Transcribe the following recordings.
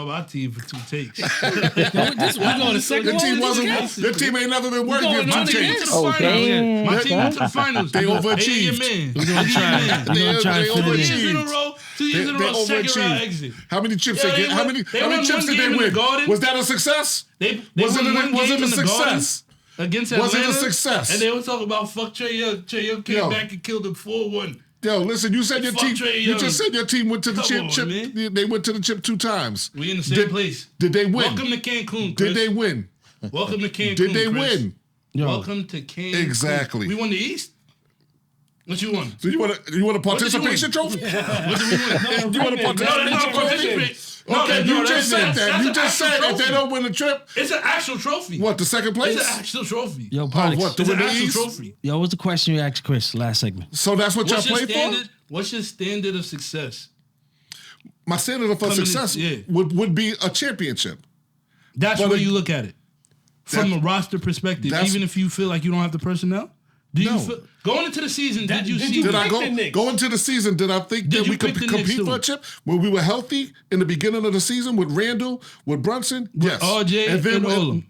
about our team for 2 takes. We going to second Their team ain't never been worthy of 2 takes. My team went to the finals. They overachieved. They overachieved. 2 years in a row, second round exit. How many chips they get? How many chips did they win? Was that a success? Was it a success? Against Atlanta. Was it a success? And they were talking about fuck Trae Young. Trae Young came back and killed him 4-1. Yo, listen, you said your team. You just said your team went to the chip. They went to the chip 2 times. We in the same place. Did they win? Welcome to Cancun, Chris. Did they win? Welcome to Cancun. Did they win? Welcome to Cancun. Exactly. We won the East. What you won? So you want a participation trophy? What did we win? You want a participation trophy? Okay, you just said that. You just said if they don't win the trip, it's an actual trophy. What, the second place? It's an actual trophy. Yo, Ponix, what? It's To an win the actual East? trophy. Yo, what's the question you asked Chris last segment? So that's what y'all play for? What's your standard of success? My standard of success would be a championship. That's where you look at it. From a roster perspective, even if you feel like you don't have the personnel? Do you feel, going into the season, did I go into the season, did I think that we could compete for a chip? When we were healthy in the beginning of the season with Randall, with Brunson? Yes. RJ and Olem.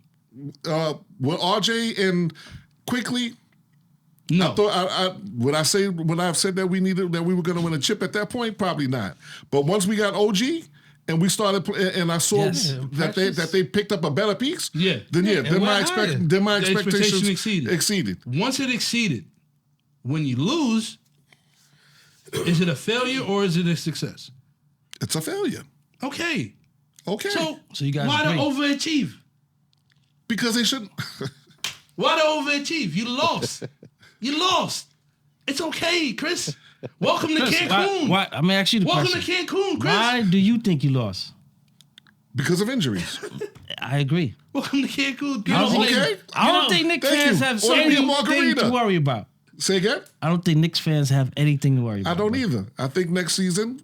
With RJ and Quickly? No. Would I say when I've said that we were going to win a chip at that point? Probably not. But once we got OG and we started, and I saw that they picked up a better piece. Then my expectations exceeded. Once it exceeded, when you lose, is it a failure or is it a success? It's a failure. Okay. So you guys why to overachieve? Because they shouldn't. Why to overachieve? You lost. You lost. It's okay, Chris. Welcome to Cancun. Why? I'm going to ask you the question. Welcome to Cancun, Chris. Why do you think you lost? Because of injuries. I agree. Welcome to Cancun. I don't think Knicks fans have anything to worry about. Say again? I don't think Knicks fans have anything to worry about. I don't either. I think next season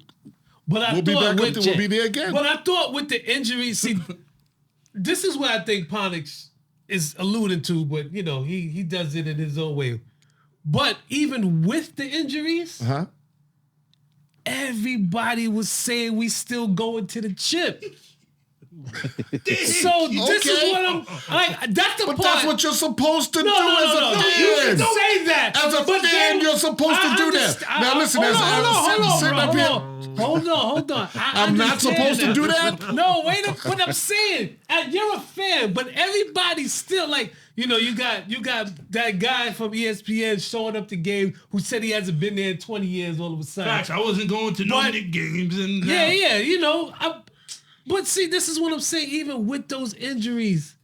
we'll be there again. But I thought with the injuries, see, this is what I think Ponix is alluding to, but he does it in his own way. But even with the injuries, everybody was saying we still going to the chip. So this is what I'm like. That's the part. But that's what you're supposed to do as a fan. You can say that. As a fan, you're supposed to do that. Now listen, hold on. I'm not supposed to do that? No, wait up. But I'm saying, you're a fan, but everybody's still like, you got that guy from ESPN showing up to game who said he hasn't been there in 20 years all of a sudden. Facts, I wasn't going to no Knicks games. And but see, this is what I'm saying. Even with those injuries,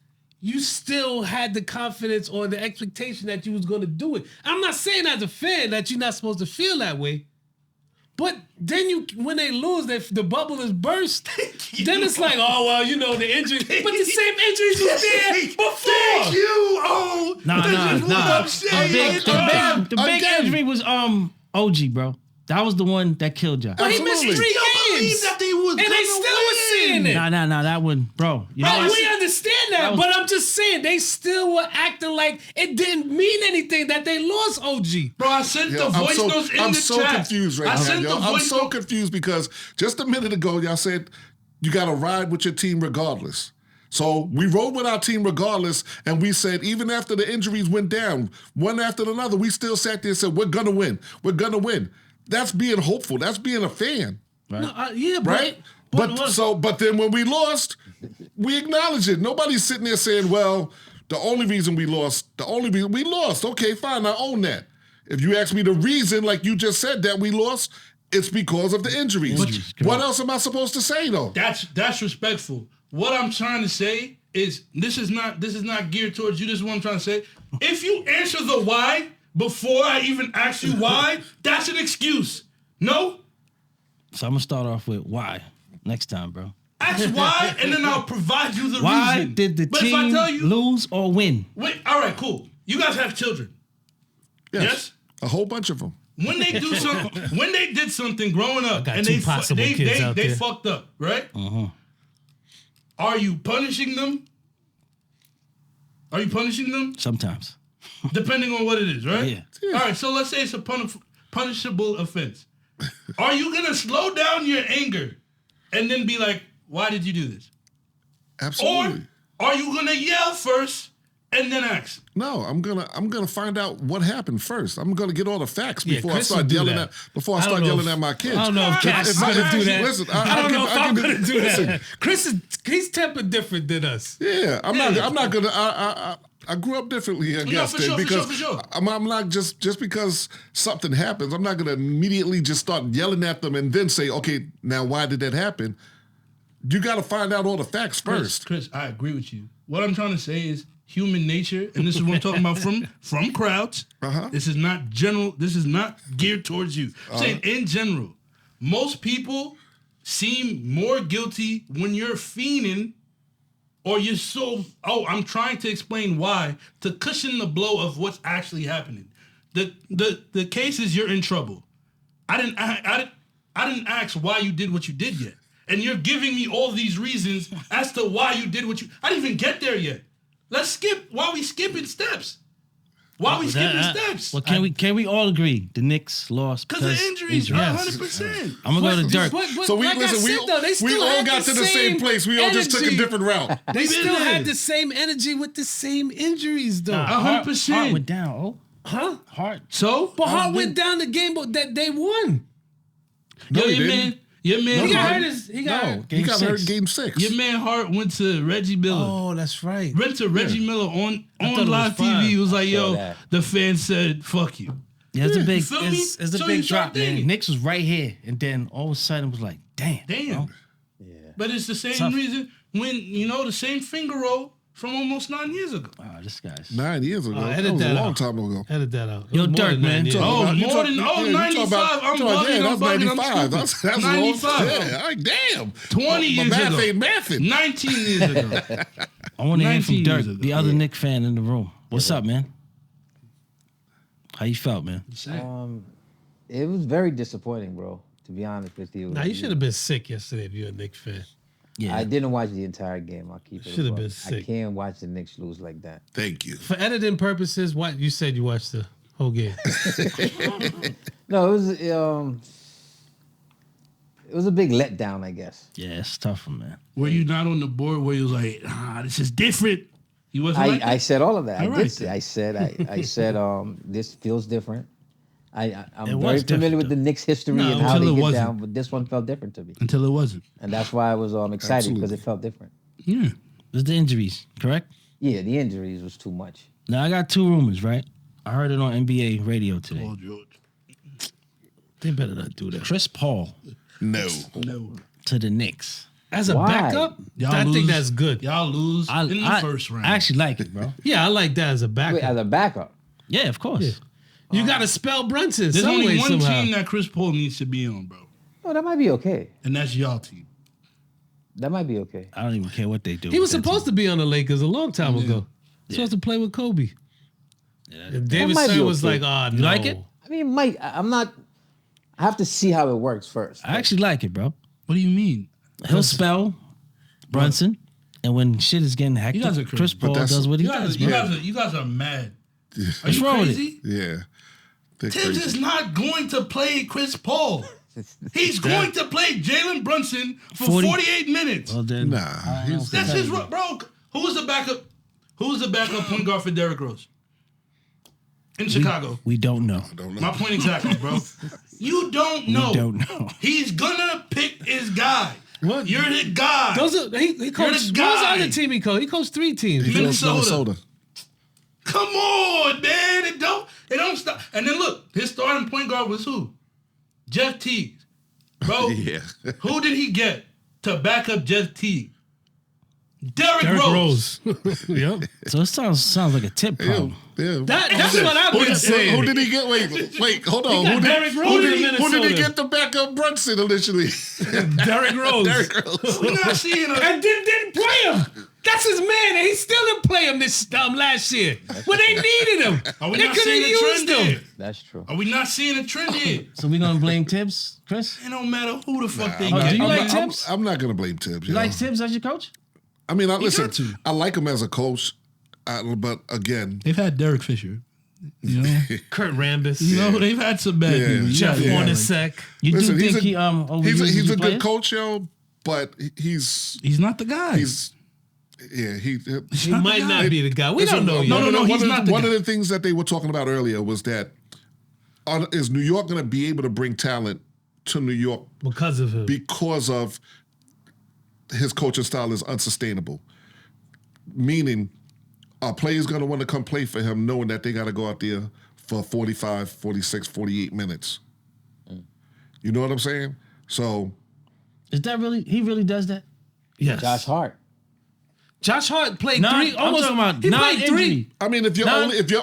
you still had the confidence or the expectation that you was going to do it. I'm not saying as a fan that you're not supposed to feel that way. But then when they lose, the bubble is burst. Then it's like, the injuries. But the same injuries was there before. Thank you. The big injury was OG, bro. That was the one that killed y'all. But he missed 3 games. That they was and they still was saying it. Nah, that one, bro. We understand that, but I'm just saying they still were acting like it didn't mean anything that they lost OG. Bro, I sent the voice notes in the chat. I'm so confused right now, yo. I'm so confused because just a minute ago, y'all said you got to ride with your team regardless. So we rode with our team regardless, and we said even after the injuries went down, one after another, we still sat there and said, we're going to win. We're going to win. That's being hopeful. That's being a fan. Right. No, right? But then when we lost, we acknowledge it. Nobody's sitting there saying, well, the only reason we lost. Okay, fine, I own that. If you ask me the reason, like you just said, that we lost, it's because of the injuries. What else am I supposed to say, though? That's respectful. What I'm trying to say is this is not geared towards you. This is what I'm trying to say. If you answer the why before I even ask you why, that's an excuse. No? So I'm going to start off with why next time, bro. Ask why, and then I'll provide you the reason. Why did the team lose or win? Wait, all right, cool. You guys have children. Yes? A whole bunch of them. When they do something, when they did something growing up, and they fucked up, right? Uh-huh. Are you punishing them? Sometimes. Depending on what it is, right? Yeah. All right, so let's say it's a punishable offense. Are you going to slow down your anger and then be like, why did you do this? Absolutely. Or are you gonna yell first and then ask? No, I'm gonna find out what happened first. I'm gonna get all the facts before I Chris start would do yelling that. at my kids. I don't know if Cass is gonna do that. Listen, I don't know if I'm gonna do listen, that. Chris he's tempered different than us. Yeah, I'm not gonna. I grew up differently, I guess, for sure, because for sure. I'm not just because something happens, I'm not gonna immediately just start yelling at them and then say, okay, now why did that happen? You got to find out all the facts first. Chris, I agree with you. What I'm trying to say is human nature, and this is what I'm talking about from crowds. This is not general. This is not geared towards you. I'm saying in general, most people seem more guilty when you're fiending, or you're so. Oh, I'm trying to explain why to cushion the blow of what's actually happening. The case is you're in trouble. I didn't ask why you did what you did yet. And you're giving me all these reasons as to why you did what you... I didn't even get there yet. Let's skip. Why we skipping steps? Steps? Well, can we all agree the Knicks lost because of injuries? 100%. I'm going to go to Dirk. So we all got to the same place. We all just took a different route. They still had the same energy with the same injuries, though. 100%. Hart went down. Oh, huh? Hart. So, but Hart went down the game that they won. No, your man. He got hurt in game 6. Your man Hart went to Reggie Miller. Oh, that's right. Went to Reggie Miller on live TV. He was like, "Yo, the fans said fuck you." Yeah, it's a big, it's a big drop, man. Knicks was right here, and then all of a sudden it was like, damn. Yeah. But it's the same reason when the same finger roll from almost 9 years ago. Oh, this guy's 9 years ago. That was a long time ago. Edit that out. Yo, Dirk, man. 95. I'm bugging. That's 95. That's 95. Yeah, like, damn. 20 years ago. Math ain't mathing. 19 years ago. I want to hear from Dirk, the other Knick fan in the room. What's up, man? How you felt, man? It was very disappointing, bro. To be honest with you. Nah, you should have been sick yesterday if you're a Knicks fan. Yeah. I didn't watch the entire game. I'll keep it. Should have been sick. I can't watch the Knicks lose like that. Thank you. For editing purposes, what you said you watched the whole game. No, it was a big letdown, I guess. Yeah, it's tough, man. Were you not on the board where you was like, this is different? You wasn't I said all of that. I said this feels different. I'm very familiar with the Knicks' history and how they get down, but this one felt different to me. Until it wasn't. And that's why I was excited, because it felt different. Yeah. It was the injuries, correct? Yeah, the injuries was too much. Now, I got 2 rumors, right? I heard it on NBA radio today. Oh, George. They better not do that. Chris Paul. No. To the Knicks. As a backup, I think that's good. Y'all lose in the first round. I actually like it, bro. Yeah, I like that as a backup. Wait, as a backup? Yeah, of course. Yeah. You got to spell Brunson. There's only one somehow. team that Chris Paul needs to be on, bro. Oh, that might be okay. And that's y'all team. That might be okay. I don't even care what they do. He was supposed to be on the Lakers a long time ago. Supposed to play with Kobe. Yeah, and David Stern was like, "Oh, no." You like it? I mean, I'm not. I have to see how it works first. I actually like it, bro. What do you mean? He'll spell Brunson, and when shit is getting hectic, Chris Paul does what he does. You guys are mad. Are you wrong crazy? with it? Yeah. Tibbs is not going to play Chris Paul. He's going to play Jalen Brunson for 48 minutes. Well, then, that's his bro. Who's the backup? Who's the backup point guard for Derrick Rose in Chicago? We don't know. My point exactly, bro. You don't know. We don't know. He's gonna pick his guy. What? You're the guy. He coached. What was the other team he coached? He coached 3 teams. Minnesota. Come on, man. It don't stop. And then look, his starting point guard was who? Jeff Teague. Bro, who did he get to back up Jeff Teague? Derrick Rose. Yep. So it sounds like a tip problem. Yeah. That's what I've been saying. Who did he get? Wait, hold on. Who did he get to back up Brunson initially? Derrick Rose. We're not seeing him. And didn't play him. That's his man, and he still didn't play him this last year when they needed him. Are we they not could seeing have a used trend him. here? That's true. Are we not seeing a trend here? So we gonna blame Tibbs, Chris? It don't matter who the fuck they Do get. you like Tibbs? I'm not going to blame Tibbs. You like Tibbs as your coach? I mean, listen, I like him as a coach, but again. They've had Derek Fisher. You know? Kurt Rambis. You know, they've had some bad people. Jeff Hornacek. You Listen, do think he's a good coach, yo. but he's not the guy. He might not be the guy. We don't know. No. He's not the guy. One of the things that they were talking about earlier was that is New York going to be able to bring talent to New York because of him? Because of his coaching style is unsustainable. Meaning, a player's going to want to come play for him knowing that they got to go out there for 45, 46, 48 minutes. You know what I'm saying? So... Is that really... He really does that? Yes. Josh Hart. Josh Hart played three. I'm talking about he played three. I mean, if you're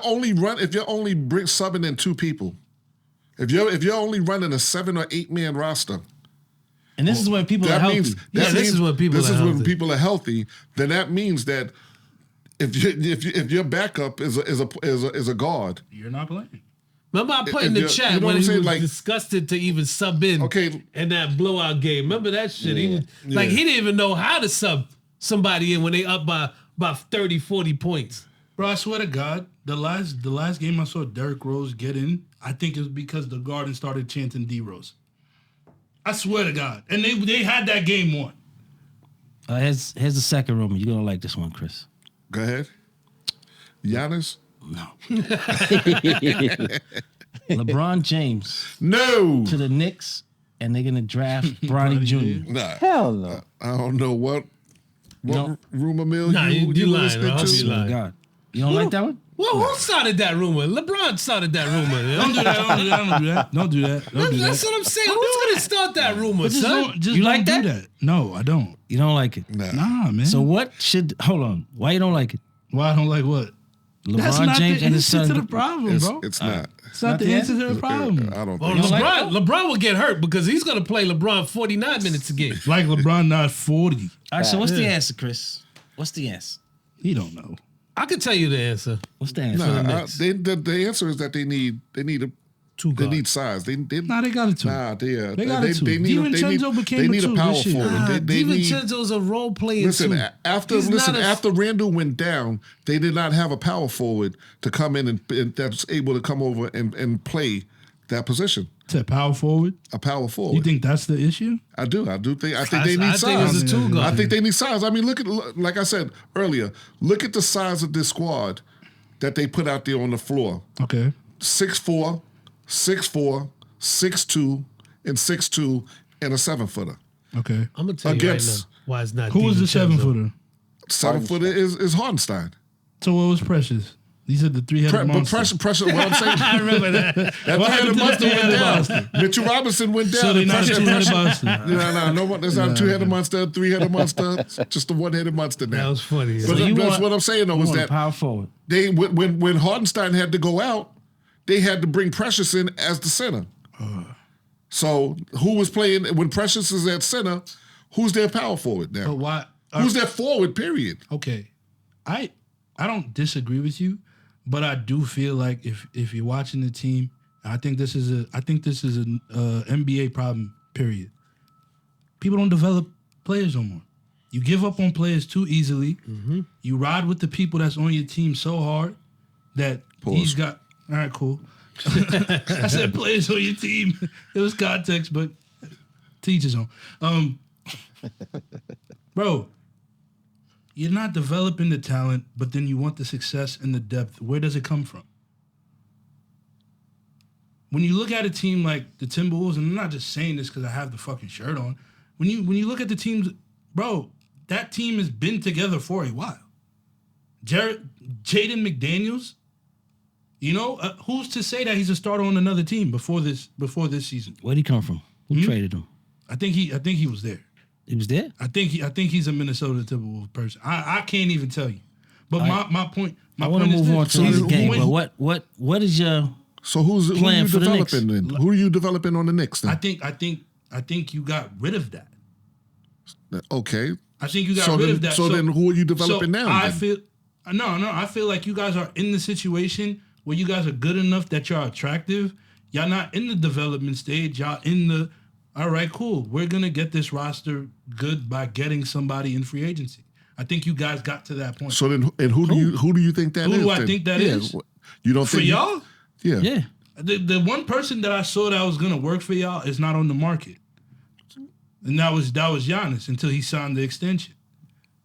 only subbing in two people, if you're only running a 7 or 8 man roster, and this is when people are healthy. This is when people are healthy. Then that means that if your backup is a guard, you're not playing. Remember I put in the chat when he was disgusted to even sub in in that blowout game. Remember that shit? Yeah. He didn't even know how to sub somebody in when they up by about 30, 40 points. Bro, I swear to God, the last game I saw Derrick Rose get in, I think it was because the Garden started chanting D-Rose. I swear to God. And they had that game won. Here's the second rumor. You're going to like this one, Chris. Go ahead. Giannis? No. LeBron James. No. To the Knicks, and they're going to draft Bronny Jr. Nah. Hell no. I don't know what rumor mill you listening to. God. You don't like that one? Well, who started that rumor? LeBron started that rumor. Don't do that. That's what I'm saying. Who's going to start that rumor, son? You like that? Do that? No, I don't. You don't like it? Nah, man. So hold on. Why you don't like it? Why I don't like what? LeBron James and his son. That's not the problem, bro. It's not. It's not the answer to the problem. I don't Well, think LeBron will get hurt because he's going to play LeBron 49 minutes a game. Like LeBron, not 40. All right, so what's the answer, Chris? What's the answer? He don't know. I can tell you the answer. What's the answer? the answer is that they need size. They got a two. They got a two. DiVincenzo became they need a two a power this year. forward. DiVincenzo's a role player too. After Randall went down, they did not have a power forward to come in and that's able to come over and play that position. To power forward? A power forward. You think that's the issue? I do. I think they need size. I think they need size. I mean, like I said earlier, look at the size of this squad that they put out there on the floor. Okay. 6'4", 6'4", 6'2", and 6'2", and a 7-footer. Okay. I'm gonna tell you right now why it's not. Who was the 7-footer? 7-footer is Hardenstein. So what was Precious? These are the three-headed monster. But pressure. What I'm saying, I remember that. That three-headed monster went down. Mitchell Robinson went down. So they're not a two-headed monster. No, there's not a two-headed monster, three-headed monster. Just a one-headed monster now. That was funny. But that's what I'm saying though is that power forward. They when Hardenstein had to go out, they had to bring Precious in as the center. So who was playing when Precious is at center? Who's their power forward now? But why? Who's their forward? Period. Okay, I don't disagree with you. But I do feel like if you're watching the team, I think this is an NBA problem. Period. People don't develop players no more. You give up on players too easily. Mm-hmm. You ride with the people that's on your team so hard that he's got. All right, cool. I said players on your team. It was context, but teach his own. Bro. You're not developing the talent, but then you want the success and the depth. Where does it come from? When you look at a team like the Timberwolves, and I'm not just saying this because I have the fucking shirt on. When you look at the teams, bro, that team has been together for a while. Jaden McDaniels, who's to say that he's a starter on another team before this season? Where'd he come from? Who traded him? I think he was there. He was there? I think he's a Minnesota Timberwolves person. I can't even tell you. But my point. I want to move on to this game. But what is your who are you developing then? Who are you developing on the Knicks then? I think you got rid of that. Okay. I think you got rid of that. So then who are you developing now? I feel like you guys are in the situation where you guys are good enough that y'all attractive. Y'all not in the development stage. Y'all in the all right, cool. We're gonna get this roster good by getting somebody in free agency. I think you guys got to that point. So then, and who do you think that is? Who do I think that is? You don't for think y'all? Yeah. The one person that I saw that was gonna work for y'all is not on the market. And that was Giannis until he signed the extension.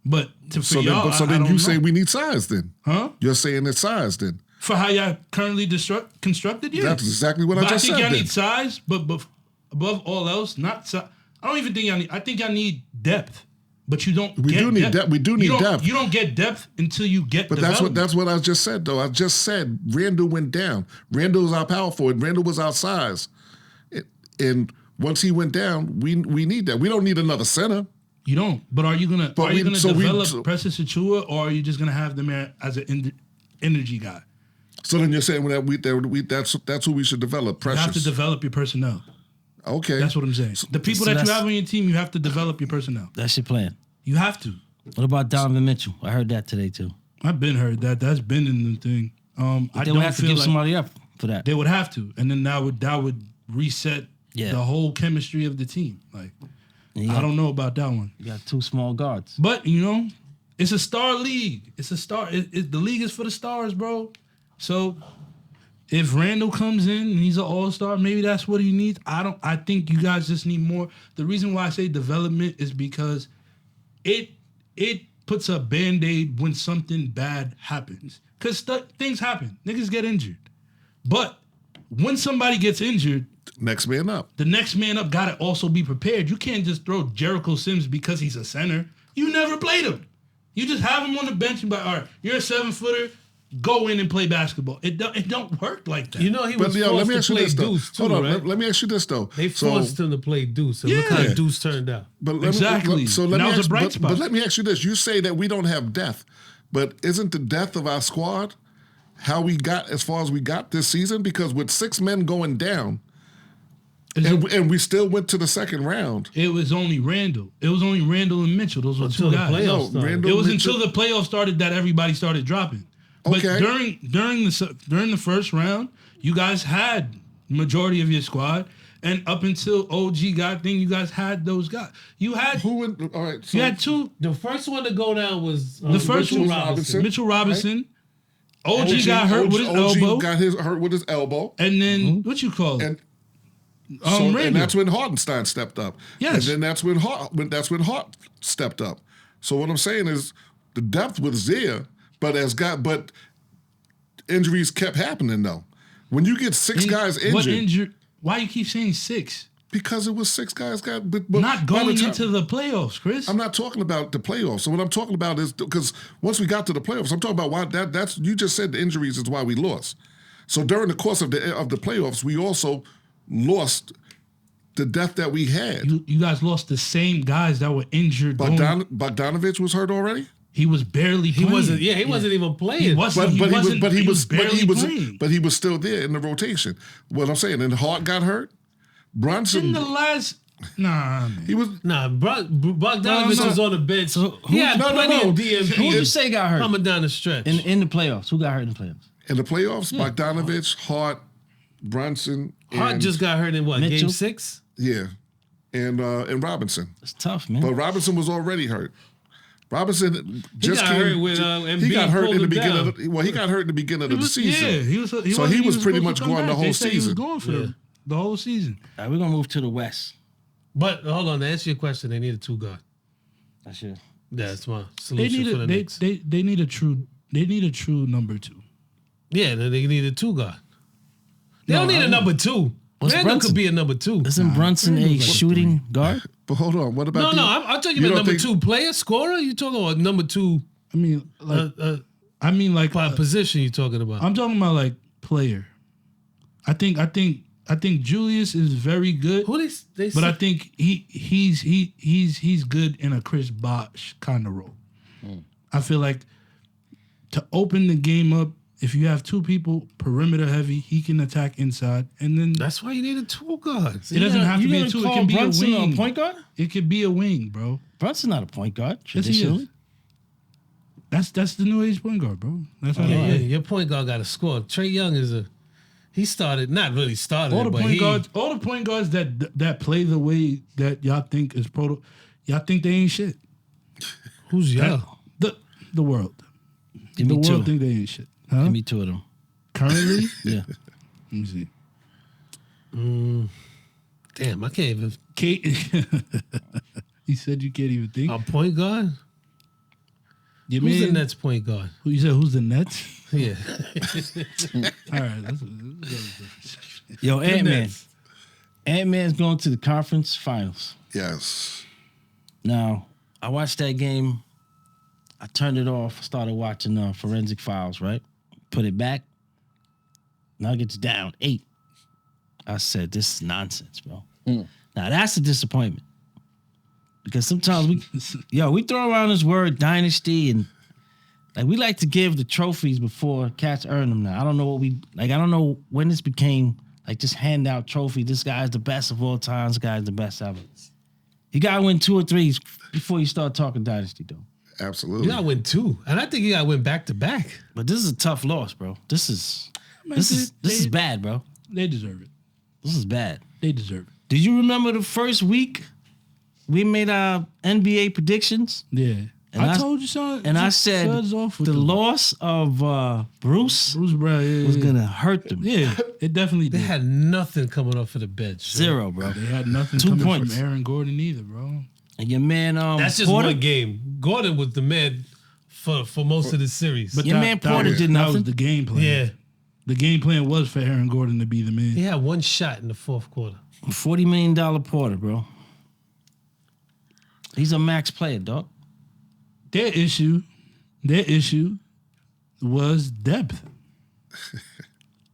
But y'all, so then you say we need size then? Huh? You're saying it's size then? For how y'all currently constructed, yes. That's exactly what I just said. I think y'all need size, but above all else, not size. I don't even think y'all need. I think y'all need depth, but you don't. We do need depth. We do need depth. You don't get depth until you get. But that's what I just said though. I just said Randall went down. Randall was our power forward. Randall was our size, and once he went down, we need that. We don't need another center. You don't. But are you gonna develop Precious Achiuwa, or are you just gonna have them as an energy guy? So then you're saying that's who we should develop. Precious. You have to develop your personnel. Okay, that's what I'm saying. The people that you have on your team, you have to develop your personnel. That's your plan. You have to. What about Donovan Mitchell? I heard that today too. I've been heard that. That's been in the thing. They would have to give somebody up for that. They would have to, and then that would reset the whole chemistry of the team. Like. I don't know about that one. You got 2 small guards. But, it's a star league. It's a star. The league is for the stars, bro. So if Randall comes in and he's an all-star, maybe that's what he needs. I think you guys just need more. The reason why I say development is because it puts a Band-Aid when something bad happens. Because things happen. Niggas get injured. But when somebody gets injured, next man up. The next man up got to also be prepared. You can't just throw Jericho Sims because he's a center. You never played him. You just have him on the bench and be like, all right, you're a 7-footer, go in and play basketball. It don't work like that. He was forced to play deuce too, Hold on, right? let me ask you this though. They forced him to play deuce. And look how deuce turned out. But that was a bright spot. But let me ask you this. You say that we don't have depth, but isn't the depth of our squad how we got as far as we got this season? Because with 6 men going down, and we still went to the second round. It was only Randall. It was only Randall and Mitchell. Those were two guys. It was until the playoffs started that everybody started dropping. But during the first round, you guys had majority of your squad, and up until OG got thing, you guys had those guys. You had all right. So you had 2. The first one to go down was the first Mitchell Robinson. Mitchell Robinson. Right? OG got hurt with his elbow. Got hurt with his elbow. And then what you call it? And that's when Hartenstein stepped up. Yes. And then that's when Hart stepped up. So what I'm saying is the depth was there, but injuries kept happening though. When you get 6 guys injured. Why you keep saying 6? Because it was 6 guys got not going into the playoffs, Chris. I'm not talking about the playoffs. So what I'm talking about is because once we got to the playoffs, I'm talking about why that's you just said the injuries is why we lost. So during the course of the playoffs, we also lost the depth that we had. You guys lost the same guys that were injured. Bogdanovich was hurt already? He was barely playing. He wasn't even playing. He was barely playing. But he was still there in the rotation. What I'm saying, and Hart got hurt. Brunson. In the last. Nah. He was. Bogdanovich was on the bench. So he had plenty of DMP. Who did you say got hurt? Coming down the stretch. In the playoffs. Who got hurt in the playoffs? In the playoffs, Bogdanovich, Hart, Brunson. Hart just got hurt in what, Mitchell? Game 6? Yeah. And Robinson. It's tough, man. But Robinson was already hurt. Robinson just hurt with he got hurt in the beginning. He got hurt in the beginning of the season. Yeah, he was pretty much going the whole season. He was going for the whole season. All right, we're gonna move to the West. But hold on, to answer your question, they need a 2 guard. That's it. That's my solution for the Knicks. They need a true number 2. Yeah, they need a 2 guard. They don't need a number 2. Randall could be a number 2. Isn't Brunson a shooting guard? But hold on, what about I'm talking about number 2 player, scorer? You talking about number 2? I mean, like position. You talking about? I'm talking about like player. I think Julius is very good. But I think he's good in a Chris Bosh kind of role. I feel like to open the game up, if you have 2 people perimeter heavy, he can attack inside, and then that's why you need a 2 guard. It doesn't have to be a 2. It can be Brunson a wing. A point guard? It could be a wing, bro. Brunson's not a point guard. Yes, he is. That's the new age point guard, bro. That's how your point guard got to score. Trae Young he started, not really started. All the point guards that play the way that y'all think is y'all think they ain't shit. Who's y'all? The world. Give me 2. The world think they ain't shit. Huh? Give me 2 of them. Currently? Yeah. Let me see. Damn, I can't even Kate, he said you can't even think. A point guard? Who's the Nets point guard? Who you said? Who's the Nets? Yeah. All right. Yo, Ant-Man. Ant-Man's going to the conference finals. Yes. Now, I watched that game. I turned it off. Started watching Forensic Files, right? Put it back. Nuggets down 8. I said, this is nonsense, bro. Now, that's a disappointment. Because sometimes we throw around this word dynasty and like we like to give the trophies before cats earn them now. I don't know I don't know when this became like just hand out trophy. This guy's the best of all time. This guy's the best ever. You got to win 2 or 3 before you start talking dynasty, though. Absolutely. You got to win 2. And I think you got to win back to back. But this is a tough loss, bro. This is bad, bro. They deserve it. This is bad. They deserve it. Did you remember the first week we made our NBA predictions? Yeah. And I told you so. And I said the loss of Bruce Brown was going to hurt them. Yeah, it definitely did. They had nothing coming off of the bench. 0, bro. They had nothing 2 coming points from Aaron Gordon either, bro. And your man that's just Porter, one game. Gordon was the man for most of the series. But your man Porter did nothing. That was the game plan. Yeah. The game plan was for Aaron Gordon to be the man. He had 1 shot in the fourth quarter. $40 million Porter, bro. He's a max player, dog. Their issue was depth.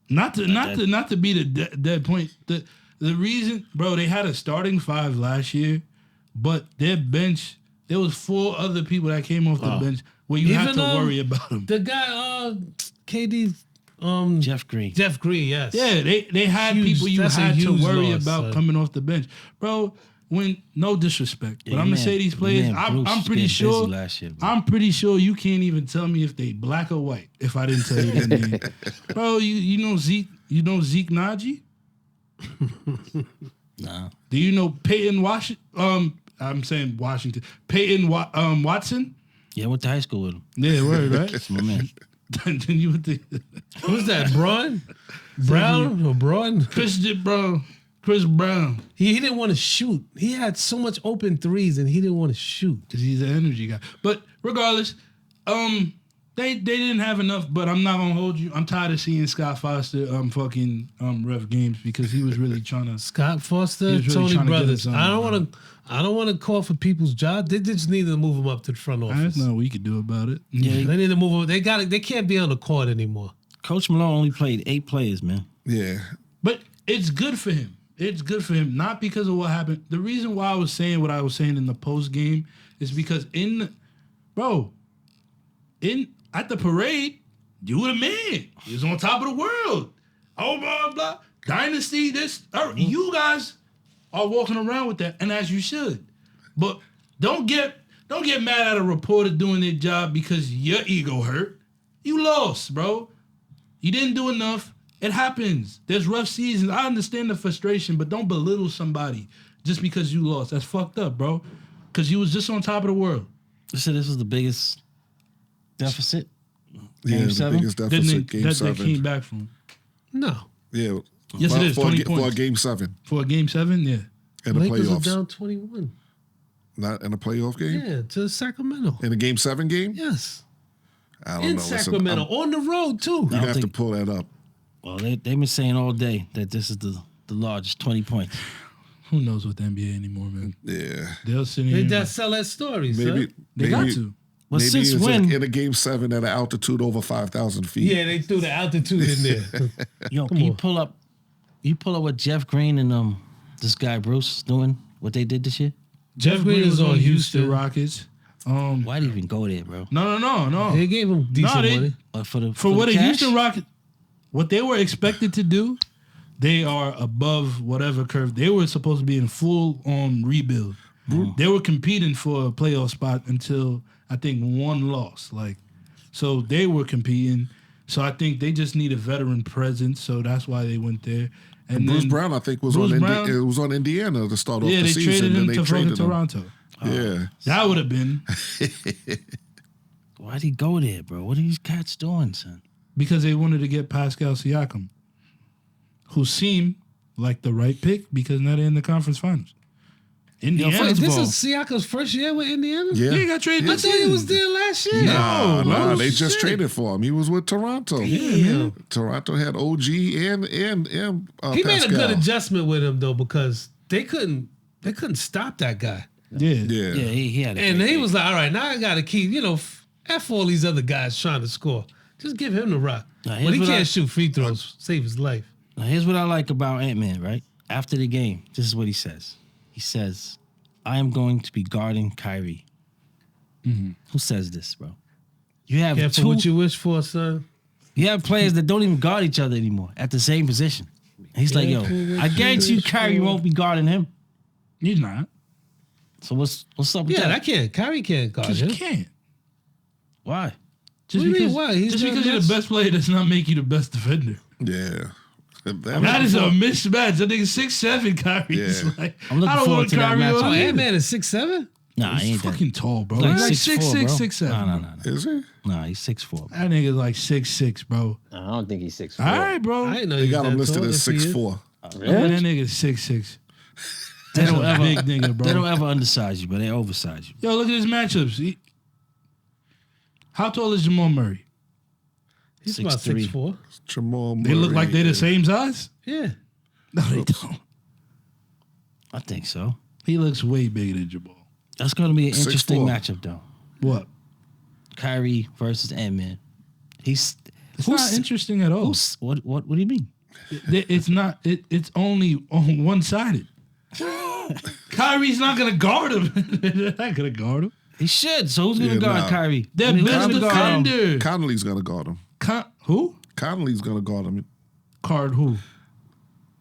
not to be the dead point. The reason, bro, they had a starting 5 last year, but their bench, there was 4 other people that came off the bench where you had to worry about them. The guy, KD's Jeff Green. Jeff Green, yes. Yeah, they had people you had to worry about coming off the bench, bro. When no disrespect, but I'm gonna say these players. I'm pretty sure. I'm pretty sure you can't even tell me if they black or white if I didn't tell you their name, bro. You know Zeke. You know Zeke Naji. Nah. Do you know Peyton Washington? I'm saying Washington. Peyton Watson. Yeah, I went to high school with him. Yeah, word, right? That's my man. Then you would think. Who's that? Brown or Braun? Chris Brown. He didn't want to shoot. He had so much open threes and he didn't want to shoot. Because he's an energy guy. But regardless, they didn't have enough, but I'm not gonna hold you. I'm tired of seeing Scott Foster ref games because he was really trying to Scott Foster, Tony Brothers. I don't want to call for people's job. They just need to move them up to the front office. That's nothing we could do about it. Yeah, they need to move them. They can't be on the court anymore. Coach Malone only played 8 players, man. Yeah. But it's good for him. It's good for him, not because of what happened. The reason why I was saying what I was saying in the post game is because at the parade, you were the man. You was on top of the world. Oh, blah, blah. Dynasty, this. You guys are walking around with that, and as you should. But don't get mad at a reporter doing their job because your ego hurt. You lost, bro. You didn't do enough. It happens. There's rough seasons. I understand the frustration, but don't belittle somebody just because you lost. That's fucked up, bro. Because you was just on top of the world. You said this was the biggest deficit? Game 7? The biggest deficit, Game 7. That came back from. No. Yeah. Yes, it is. 20 points. For a Game 7. For a Game 7, yeah. In the Lakers playoffs. are down 21. Not in a playoff game? Yeah, to Sacramento. In a Game 7 game? Yes. I don't know. In Sacramento, on the road, too. You have to pull that up. Well, they've been saying all day that this is the largest 20 points. Who knows what the NBA anymore, man? Yeah. They'll sit in They here. just sell that story, Maybe They got to. Well, maybe since it's when? in a Game 7 at an altitude over 5,000 feet. Yeah, they threw the altitude in there. Yo, can you pull up what Jeff Green and this guy Bruce is doing? What they did this year? Jeff Green is on Houston Rockets. Why'd he even go there, bro? No. They gave him decent money. For what the the cash? Houston Rockets, what they were expected to do, they are above whatever curve. They were supposed to be in full rebuild. They were competing for a playoff spot until I think one loss. So they were competing. So I think they just need a veteran presence. So that's why they went there. And Bruce Brown, I think, was on Indiana to start off the season. Traded him to Toronto. Yeah. That would have been. Why'd he go there, bro? What are these cats doing, son? Because they wanted to get Pascal Siakam, who seemed like the right pick because now they're in the conference finals. Indiana. This is Siakam's first year with Indiana? Yeah. He got traded. I thought he was there last year. No, they just traded for him. He was with Toronto. Yeah. Toronto had OG and He made a good adjustment with him though, because they couldn't stop that guy. Yeah. He had it. And he was like, all right, now I got to keep, F all these other guys trying to score. Just give him the rock. But he can't shoot free throws, save his life. Now, here's what I like about Ant-Man, right? After the game, this is what he says. He says, I am going to be guarding Kyrie. Mm-hmm. Who says this, bro? You have Careful what you wish for, son. You have players that don't even guard each other anymore at the same position. He's like, yo, I guarantee you Kyrie won't be guarding him. He's not. So what's up with that? Kyrie can't guard him. Just can't. Why? Just because you're the best player does not make you the best defender. Yeah. That is a mismatch. I think 6'7" Kyrie's like. I'm looking forward to that match. Oh, Ant-Man is 6'7"? Nah, he ain't fucking tall, bro. Like He's 6'4", 6'6", 6'7". No. Is he? Nah, he's 6'4". That nigga's like 6'6", bro. I don't think he's 6'4". All right, bro. I didn't know They got him listed as 6'4". Really? That nigga's 6'6". They don't That's a big nigga, bro. They don't ever undersize you, but they oversize you. Yo, look at his matchups. How tall is Jamal Murray? He's about 6'4". Jamal Murray. They look like they're the same size? Yeah. No, they don't. I think so. He looks way bigger than Jamal. That's going to be an interesting 6'4". matchup, though. What? Kyrie versus Ant-Man. It's not interesting at all. What do you mean? It's not. It's only on one-sided. Kyrie's not gonna guard him. They're not gonna guard him. He should. So who's gonna guard Kyrie? Their best defender. Connolly's gonna guard him. Who? Connolly's gonna guard him. Guard who?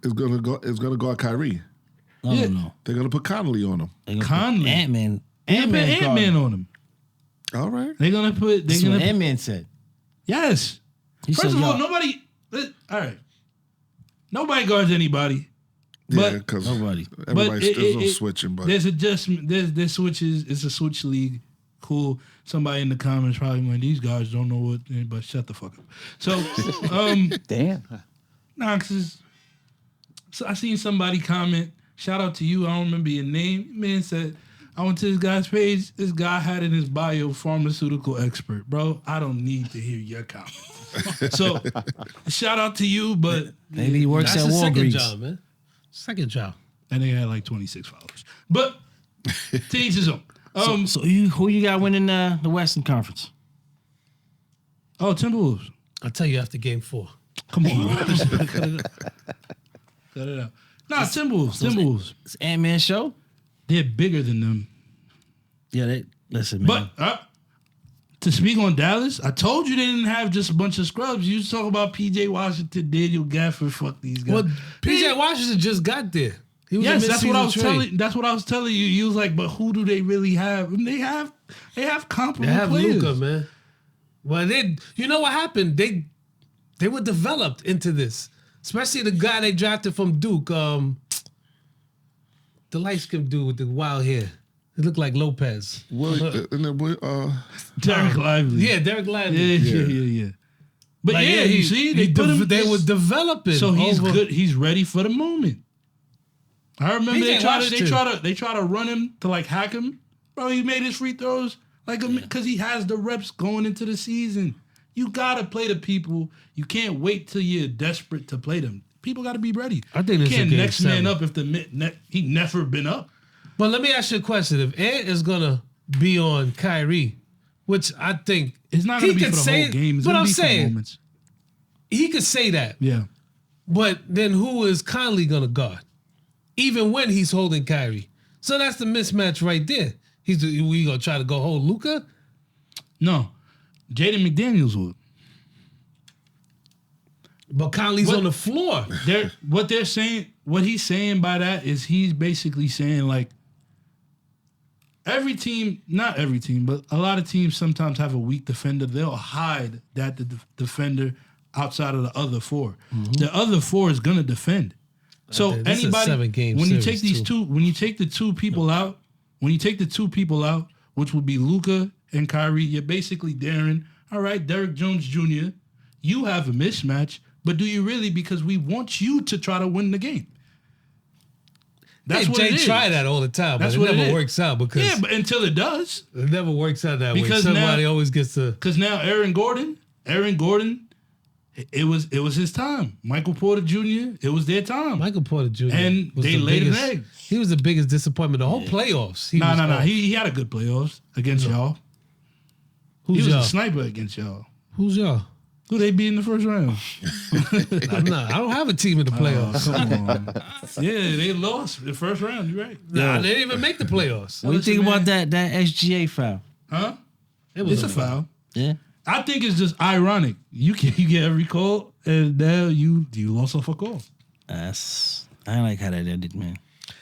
Is gonna guard Kyrie. No. They're gonna put Connolly on him. Conley. Ant-Man. Ant-Man on him. All right. They're gonna put. That's what Ant-Man said. Yes. First of all, nobody. All right. Nobody guards anybody. Yeah, because everybody's still switching. But there's adjustment. There's switches. It's a switch league. Cool. Somebody in the comments probably went, these guys don't know what. But shut the fuck up. So, Damn. Nah, cause I seen somebody comment. Shout out to you. I don't remember your name. Man said, I went to this guy's page. This guy had in his bio pharmaceutical expert. Bro, I don't need to hear your comments. So, shout out to you, but maybe he works at Walgreens. Second job, man. Second job. And they had like 26 followers. But to each his own. So who you got winning the Western Conference? Oh, Timberwolves. I'll tell you after game 4. Come on. Cut it out. Nah, Timberwolves. It's Ant-Man show? They're bigger than them. Yeah, listen, man. But to speak on Dallas, I told you they didn't have just a bunch of scrubs. You talk about P.J. Washington, Daniel Gafford, fuck these guys. Well, P.J. Washington just got there. He was that's what I was telling. That's what I was telling you. You was like, but who do they really have? I mean, they have comparable players. Luka, man. Well, you know what happened? They were developed into this, especially the guy they drafted from Duke, the light-skinned dude with the wild hair. He looked like Lopez. Derek Lively. Yeah, Derek Lively. Yeah. But like, you see, they were developing. So he's good. He's ready for the moment. I remember they try to run him to like hack him. Bro, he made his free throws because he has the reps going into the season. You gotta play the people. You can't wait till you're desperate to play them. People gotta be ready. I think you can't next man up if he never been up. But let me ask you a question. If Ant is gonna be on Kyrie, which I think it's not gonna be for the whole game. It's but gonna I'm be saying for moments. He could say that. Yeah. But then who is Conley gonna guard? Even when he's holding Kyrie. So that's the mismatch right there. We gonna try to go hold Luka? No. Jaden McDaniels would. But Conley's on the floor. What he's saying by that is he's basically saying like every team, not every team, but a lot of teams sometimes have a weak defender. They'll hide that the defender outside of the other four. Mm-hmm. The other four is gonna defend. So anybody, when you take the two people out, which would be Luka and Kyrie, you're basically daring, all right, Derrick Jones Jr., you have a mismatch, but do you really? Because we want you to try to win the game. That's what Jay it is. try that all the time, but it never works out because but until it does, it never works out that way. Because Somebody always gets to. Because now Aaron Gordon, it was his time. Michael Porter Jr., it was their time. Michael Porter Jr. And was they laid an egg. He was the biggest disappointment. The whole playoffs. Nah. He had a good playoffs against y'all. Who's he was y'all? a sniper against y'all. Who's y'all? Who they beat in the first round? I don't have a team in the playoffs. Come on. Yeah, they lost the first round. You're right. Nah, they didn't even make the playoffs. What do you think about that SGA foul? Huh? It's a foul. Yeah. I think it's just ironic. You get every call, and now you lost off a call. I like how that ended, man.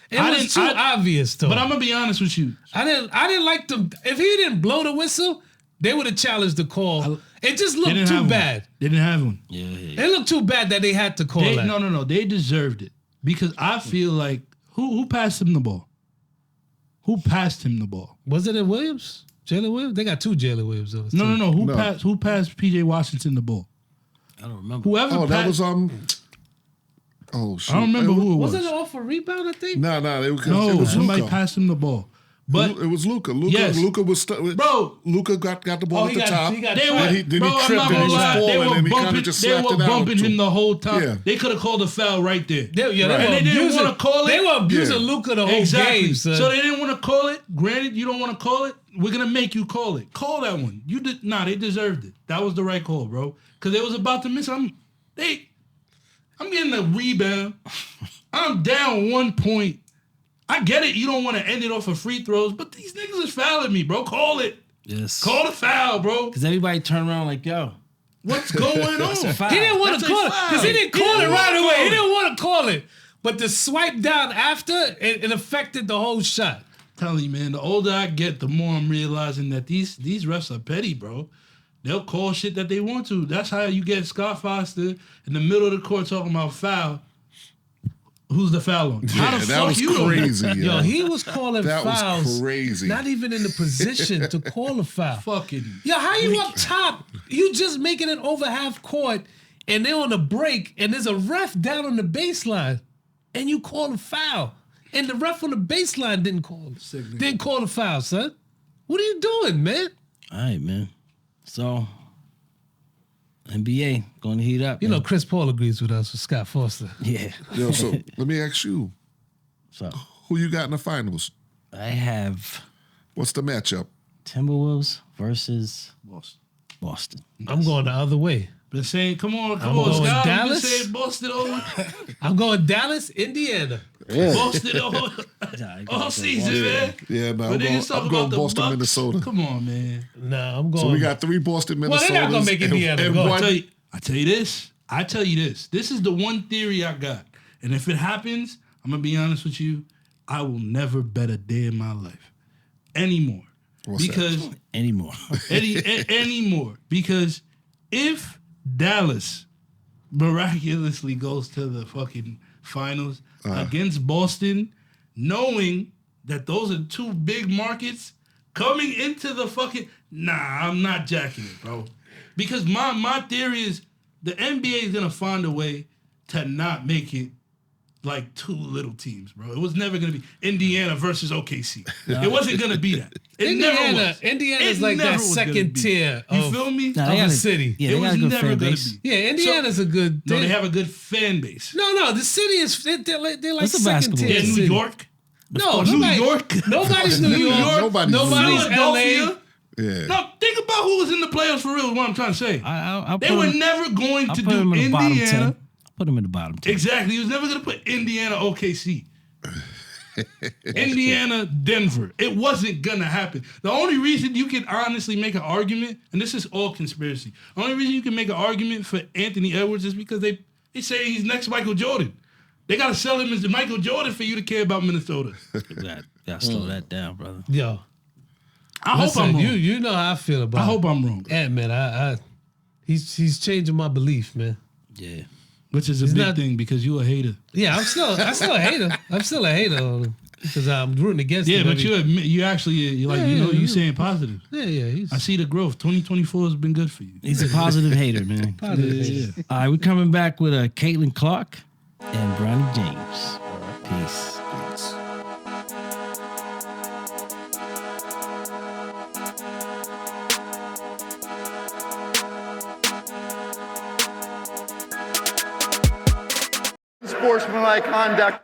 It was too obvious, though. But I'm gonna be honest with you. I didn't like them. If he didn't blow the whistle, they would have challenged the call. It just looked too bad. They didn't have one. Yeah. It looked too bad that they had to call that. No. They deserved it because I feel like who passed him the ball? Who passed him the ball? Was it Williams? Jalen Williams? They got two Jalen Williams. No. Who passed P.J. Washington the ball? I don't remember. Whoever passed. That was Oh shit! I don't remember who it was. Wasn't it off a rebound? I think. No, it was somebody Luka. passed him the ball. But it was Luka. Yes. Luka was bro. Luka got the ball at the top. He then he tripped and he was falling and he kind of just they slapped were it out. bumping him the whole time. Yeah. They could have called a foul right there. They and they didn't want to call it. They were abusing Luka the whole game. Son. So they didn't want to call it. Granted, you don't want to call it. We're gonna make you call it. Call that one. You did they deserved it. That was the right call, bro. Because they was about to miss. I'm getting a rebound. I'm down 1 point. I get it. You don't want to end it off of free throws, but these niggas is fouling me, bro. Call it. Yes. Call the foul, bro. Because everybody turned around like, yo. What's going on? He didn't want to call it because he didn't call it right away. He didn't want to call it. But the swipe down after, it affected the whole shot. I'm telling you, man, the older I get, the more I'm realizing that these refs are petty, bro. They'll call shit that they want to. That's how you get Scott Foster in the middle of the court talking about foul. Who's the foul on? How the that fuck was you crazy. Yo, he was calling fouls. Was crazy. Not even in the position to call a foul. Fucking. Yo, how you up top? You just making it over half court, and they're on a break, and there's a ref down on the baseline, and you call a foul, and the ref on the baseline didn't call the foul, son. What are you doing, man? All right, man. So, NBA going to heat up. You know, Chris Paul agrees with us with Scott Foster. Yeah. Yo, so let me ask you, So, who you got in the finals? I have What's the matchup? Timberwolves versus Boston. I'm going the other way. Been saying, come on, I'm going Scott. Dallas. Been saying Boston over. I'm going Dallas, Indiana. Really? Boston all season, man. Yeah, no, But I'm niggas talking going about the Boston, Bucks. Minnesota. Come on, man. Nah, I'm going. So we got 3 Boston, Well, Minnesota. they're not gonna make Indiana. And Go. one, I tell you this. This is the one theory I got. And if it happens, I'm going to be honest with you, I will never bet a day in my life anymore. What's because that? Anymore. anymore. Because if Dallas miraculously goes to the fucking finals against Boston, knowing that those are 2 big markets coming into the fucking... Nah, I'm not jacking it, bro. Because my theory is the NBA is going to find a way to not make it like 2 little teams, bro. It was never going to be Indiana versus OKC. It wasn't going to be that. Indiana's like that second tier. You feel me? Nah, Of the city. Yeah, It they was got a good never fan going base. to be. Yeah, Indiana's a good. No, they have a good fan base. No, the city is they're like It's a second basketball tier. Yeah, New city. York. No, New nobody, York. Nobody's New York. Nobody's LA. Philadelphia. Yeah. No, think about who was in the playoffs for real. Is what I'm trying to say. I'll They put were him- never going I'll to put him do in the bottom 10. Indiana. I'll put him in the bottom 10. Exactly. He was never going to put Indiana OKC. Indiana, Denver. It wasn't going to happen. The only reason you can honestly make an argument, and this is all conspiracy, the only reason you can make an argument for Anthony Edwards is because they say he's next Michael Jordan. They got to sell him as the Michael Jordan for you to care about Minnesota. Got to slow that down, brother. Yo, I hope I'm wrong. You know how I feel about. I hope I'm wrong. Man, he's changing my belief, man. Yeah. Which is a big thing because you a hater. Yeah, I'm still a hater. I'm still a hater because I'm rooting against him. Yeah, but you saying positive. Yeah. I see the growth. 2024 has been good for you. He's a positive hater, man. Yeah. All right, we're coming back with Caitlin Clark and Bronny James. Peace. Sportsmanlike Conduct.